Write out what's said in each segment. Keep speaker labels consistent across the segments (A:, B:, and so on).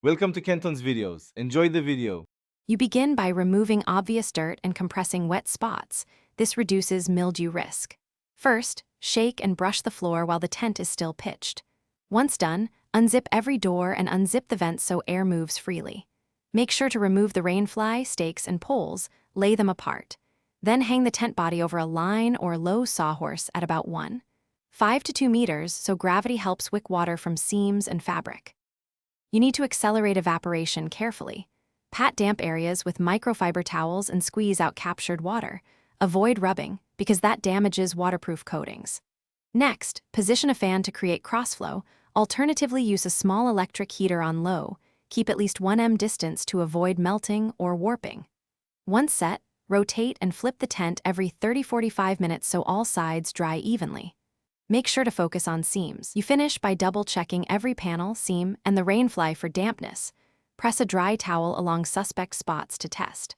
A: Welcome to Kenton's videos. Enjoy the video.
B: You begin by removing obvious dirt and compressing wet spots. This reduces mildew risk. First, shake and brush the floor while the tent is still pitched. Once done, unzip every door and unzip the vents so air moves freely. Make sure to remove the rainfly, stakes, and poles, lay them apart. Then hang the tent body over a line or low sawhorse at about 1.5 to 2 meters so gravity helps wick water from seams and fabric. You need to accelerate evaporation carefully. Pat damp areas with microfiber towels and squeeze out captured water. Avoid rubbing, because that damages waterproof coatings. Next, position a fan to create crossflow. Alternatively, use a small electric heater on low. Keep at least 1 m distance to avoid melting or warping. Once set, rotate and flip the tent every 30-45 minutes so all sides dry evenly. Make sure to focus on seams. You finish by double-checking every panel, seam, and the rainfly for dampness. Press a dry towel along suspect spots to test.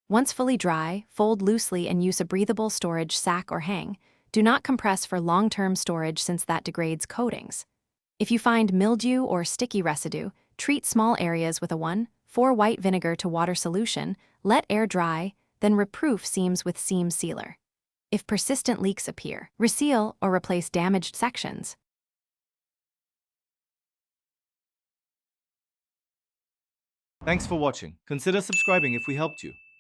B: Once fully dry, fold loosely and use a breathable storage sack or hang. Do not compress for long-term storage since that degrades coatings. If you find mildew or sticky residue, treat small areas with a 1:4 white vinegar to water solution, let air dry, then reproof seams with seam sealer. If persistent leaks appear, reseal or replace damaged sections.
A: Thanks for watching. Consider subscribing if we helped you.